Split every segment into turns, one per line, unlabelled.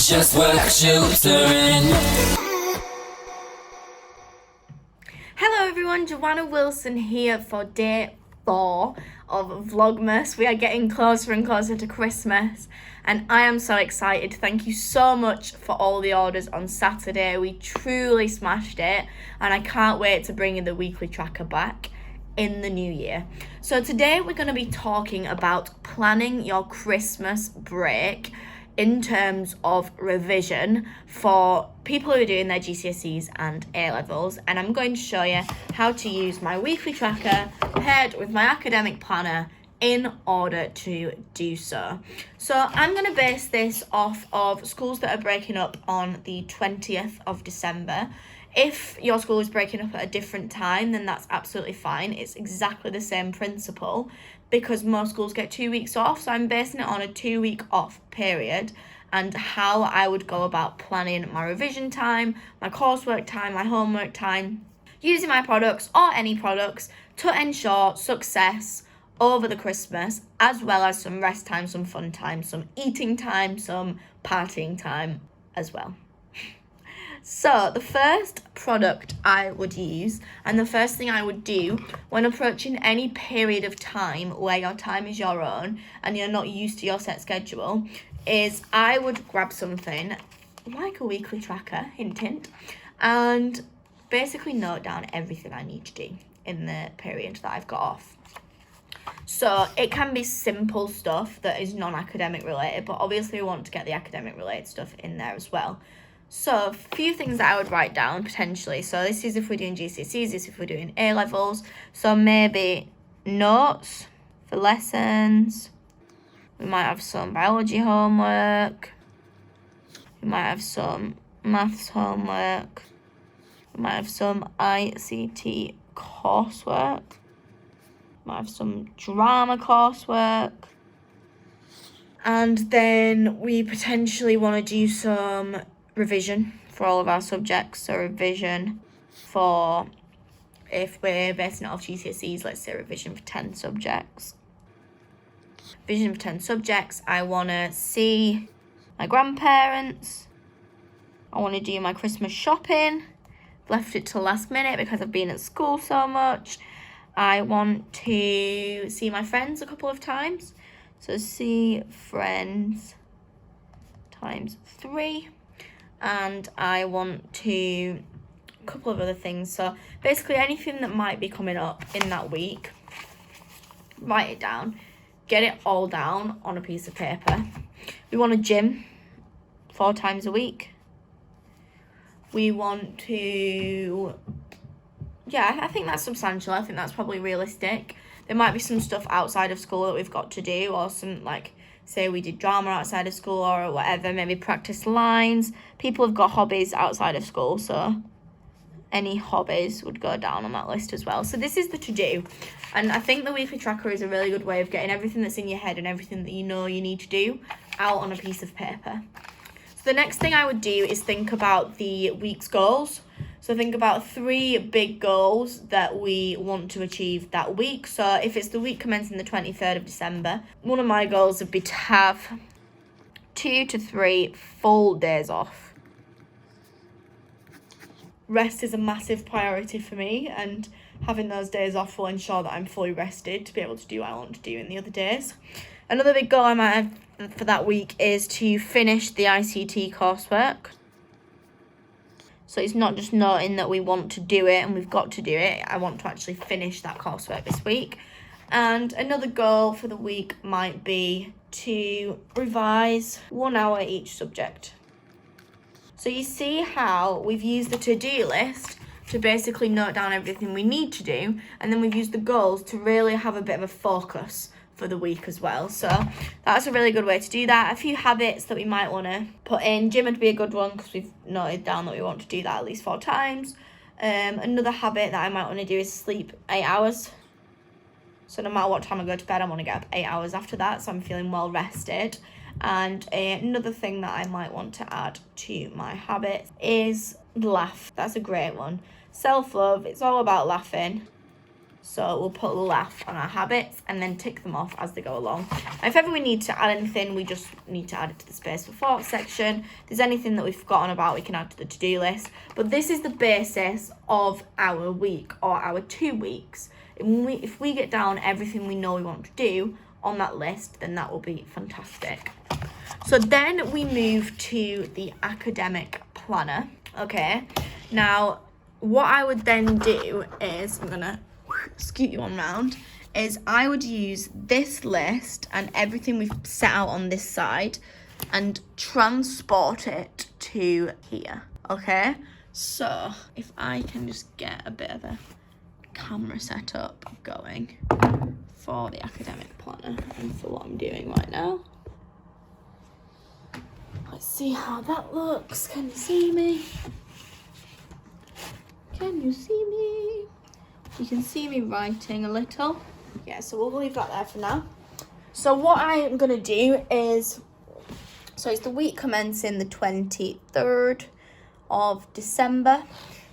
just work tutoring.
Hello everyone, Joanna Wilson here for day 4 of Vlogmas. We are getting closer and closer to Christmas and I am so excited. Thank you so much for all the orders on Saturday. We truly smashed it and I can't wait to bring you the weekly tracker back in the new year. So today we're going to be talking about planning your Christmas break in terms of revision for people who are doing their GCSEs and A-levels, and I'm going to show you how to use my weekly tracker paired with my academic planner in order to do so. So I'm going to base this off of schools that are breaking up on the 20th of December. If your school is breaking up at a different time, then that's absolutely fine. It's exactly the same principle because most schools get 2 weeks off. So I'm basing it on a 2-week off period and how I would go about planning my revision time, my coursework time, my homework time, using my products or any products to ensure success over the Christmas, as well as some rest time, some fun time, some eating time, some partying time as well. So the first product I would use, and the first thing I would do when approaching any period of time where your time is your own and you're not used to your set schedule, is I would grab something like a weekly tracker, hint hint, and basically note down everything I need to do in the period that I've got off. So it can be simple stuff that is non-academic related, but obviously we want to get the academic related stuff in there as well. So a few things that I would write down potentially. So this is if we're doing GCSEs, this is if we're doing A-levels. So maybe notes for lessons. We might have some biology homework. We might have some maths homework. We might have some ICT coursework. We might have some drama coursework. And then we potentially want to do some revision for all of our subjects. So revision for, if we're basing it off GCSEs, let's say revision for 10 subjects. Revision for 10 subjects, I want to see my grandparents. I want to do my Christmas shopping. Left it till last minute because I've been at school so much. I want to see my friends a couple of times. So see friends times 3. And I want to, a couple of other things. So basically anything that might be coming up in that week, write it down, get it all down on a piece of paper. We want to gym 4 times a week. We want to, yeah, I think that's substantial. I think that's probably realistic. There might be some stuff outside of school that we've got to do, or some, like, say we did drama outside of school or whatever, maybe practice lines. People have got hobbies outside of school, so any hobbies would go down on that list as well. So this is the to-do, and I think the weekly tracker is a really good way of getting everything that's in your head and everything that you know you need to do out on a piece of paper. So the next thing I would do is think about the week's goals. So think about 3 big goals that we want to achieve that week. So if it's the week commencing the 23rd of December, one of my goals would be to have 2 to 3 full days off. Rest is a massive priority for me, and having those days off will ensure that I'm fully rested to be able to do what I want to do in the other days. Another big goal I might have for that week is to finish the ICT coursework. So it's not just noting that we want to do it and we've got to do it. I want to actually finish that coursework this week. And another goal for the week might be to revise 1 hour each subject. So you see how we've used the to-do list to basically note down everything we need to do, and then we've used the goals to really have a bit of a focus for the week as well. So that's a really good way to do that. A few habits that we might want to put in. Gym would be a good one because we've noted down that we want to do that at least 4 times. Another habit that I might want to do is sleep 8 hours. So no matter what time I go to bed, I want to get up 8 hours after that, so I'm feeling well rested. And another thing that I might want to add to my habit is laugh. That's a great one. Self-love, it's all about laughing. So we'll put left on our habits and then tick them off as they go along. And if ever we need to add anything, we just need to add it to the space for thought section. If there's anything that we've forgotten about, we can add to the to-do list. But this is the basis of our week or our 2 weeks. If we get down everything we know we want to do on that list, then that will be fantastic. So then we move to the academic planner. Okay, now what I would then do is, I'm gonna scoot you on round, is I would use this list and everything we've set out on this side and transport it to here. Okay, so if I can just get a bit of a camera setup going for the academic planner and for what I'm doing right now. Let's see how that looks. Can you see me? Can you see me? You can see me writing a little. Yeah, so we'll leave that there for now. So what I am going to do is, so it's the week commencing the 23rd of December.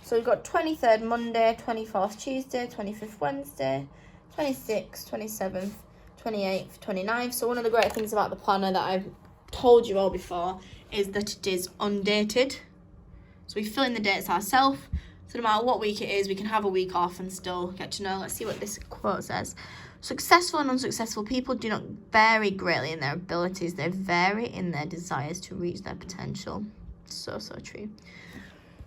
So we've got 23rd Monday, 24th Tuesday, 25th Wednesday, 26th, 27th, 28th, 29th. So one of the great things about the planner that I've told you all before is that it is undated. So we fill in the dates ourselves. So no matter what week it is, we can have a week off and still get to know. Let's see what this quote says. Successful and unsuccessful people do not vary greatly in their abilities. They vary in their desires to reach their potential. So true.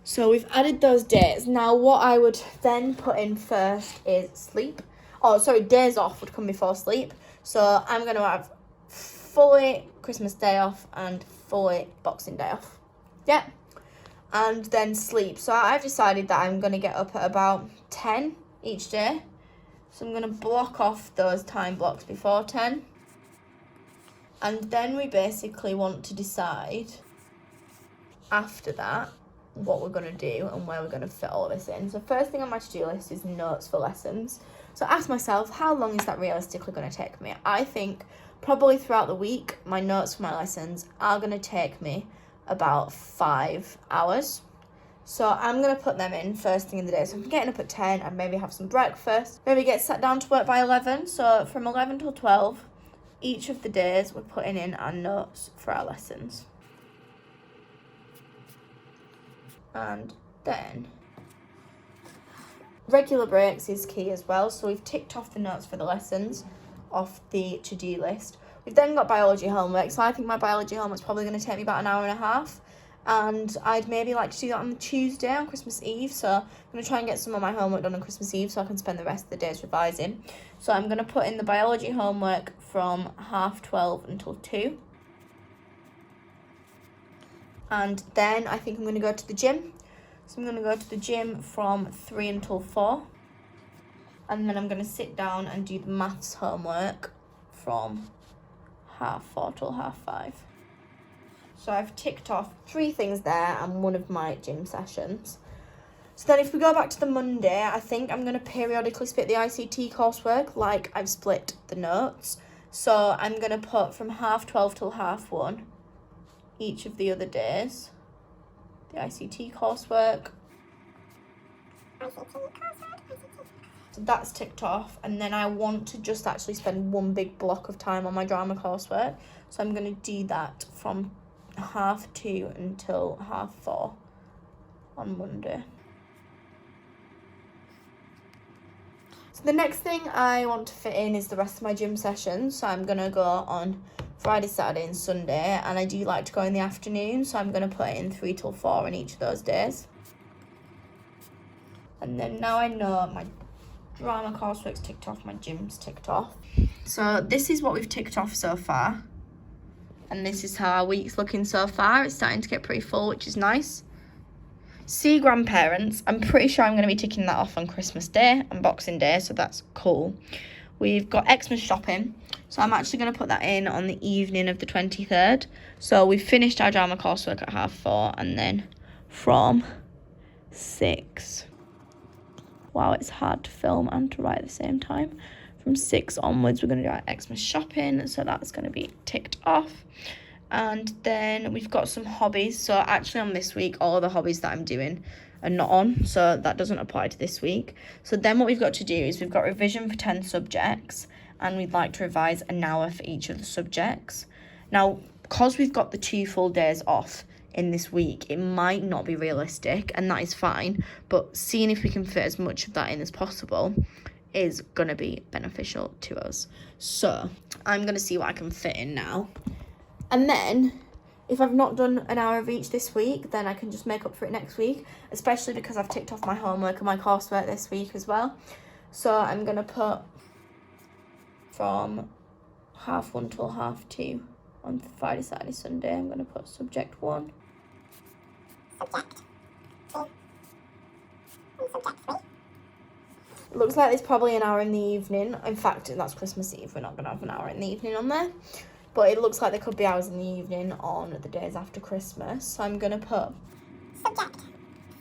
So we've added those dates. Now what I would then put in first is sleep. Oh, sorry, days off would come before sleep. So I'm going to have fully Christmas Day off and fully Boxing Day off. Yeah. And then sleep. So I've decided that I'm going to get up at about 10 each day. So I'm going to block off those time blocks before 10. And then we basically want to decide after that what we're going to do and where we're going to fit all of this in. So first thing on my to-do list is notes for lessons. So ask myself, how long is that realistically going to take me? I think probably throughout the week, my notes for my lessons are going to take me about 5 hours. So I'm going to put them in first thing in the day. So I'm getting up at 10 and maybe have some breakfast. Maybe get sat down to work by 11. So from 11 till 12, each of the days we're putting in our notes for our lessons. And then regular breaks is key as well. So we've ticked off the notes for the lessons off the to-do list. We've then got biology homework. So I think my biology homework's probably going to take me about an hour and a half. And I'd maybe like to do that on the Tuesday, on Christmas Eve. So I'm going to try and get some of my homework done on Christmas Eve so I can spend the rest of the days revising. So I'm going to put in the biology homework from 12:30 until 2. And then I think I'm going to go to the gym. So I'm going to go to the gym from 3 until 4. And then I'm going to sit down and do the maths homework from 4:30 till 5:30. So I've ticked off 3 things there and one of my gym sessions. So then if we go back to the Monday, I think I'm going to periodically split the ICT coursework like I've split the notes. So I'm going to put from 12:30 till 1:30 each of the other days. The ICT coursework. So that's ticked off, and then I want to just actually spend one big block of time on my drama coursework. So I'm going to do that from 2:30 until 4:30 on Monday. So the next thing I want to fit in is the rest of my gym sessions. So I'm going to go on Friday, Saturday and Sunday, and I do like to go in the afternoon, so I'm going to put in 3 till 4 in each of those days. And then now I know my drama coursework's ticked off, my gym's ticked off. So this is what we've ticked off so far. And this is how our week's looking so far. It's starting to get pretty full, which is nice. See grandparents. I'm pretty sure I'm going to be ticking that off on Christmas Day and Boxing Day, so that's cool. We've got Xmas shopping. So I'm actually going to put that in on the evening of the 23rd. So we've finished our drama coursework at 4:30, and then from 6. Wow, it's hard to film and to write at the same time. From 6 onwards, we're going to do our Xmas shopping. So that's going to be ticked off. And then we've got some hobbies. So actually on this week, all the hobbies that I'm doing are not on, so that doesn't apply to this week. So then what we've got to do is we've got revision for 10 subjects, and we'd like to revise an hour for each of the subjects. Now, because we've got the 2 full days off in this week, it might not be realistic, and that is fine, but seeing if we can fit as much of that in as possible is going to be beneficial to us. So I'm going to see what I can fit in now, and then if I've not done an hour of each this week, then I can just make up for it next week, especially because I've ticked off my homework and my coursework this week as well. So I'm going to put from 1:30 till 2:30 on Friday, Saturday, Sunday. I'm going to put subject 1. Subject 2. And subject 3. It looks like there's probably an hour in the evening. In fact, that's Christmas Eve. We're not going to have an hour in the evening on there. But it looks like there could be hours in the evening on the days after Christmas. So I'm going to put subject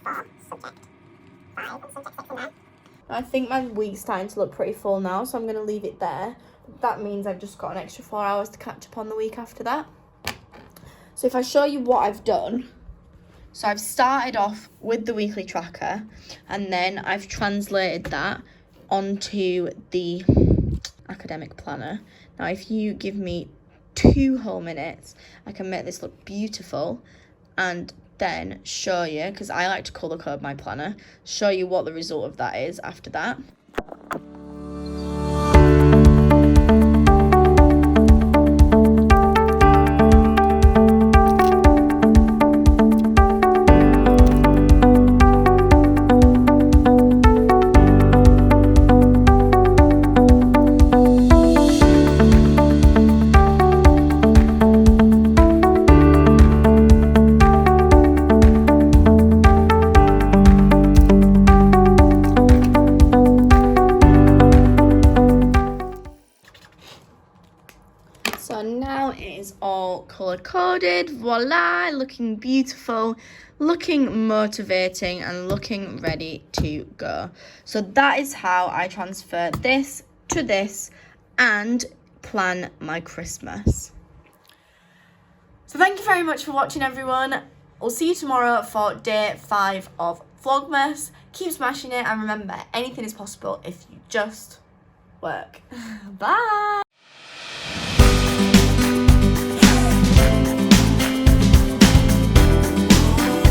4, subject 5, and subject 6 in there. I think my week's starting to look pretty full now, so I'm going to leave it there. That means I've just got an extra 4 hours to catch up on the week after that. So if I show you what I've done. So I've started off with the weekly tracker, and then I've translated that onto the academic planner. Now, if you give me 2 whole minutes, I can make this look beautiful and then show you, because I like to colour code my planner, show you what the result of that is after that. So now it is all colour coded, voila, looking beautiful, looking motivating, and looking ready to go. So that is how I transfer this to this and plan my Christmas. So thank you very much for watching, everyone. We'll see you tomorrow for day 5 of Vlogmas. Keep smashing it, and remember, anything is possible if you just work. Bye.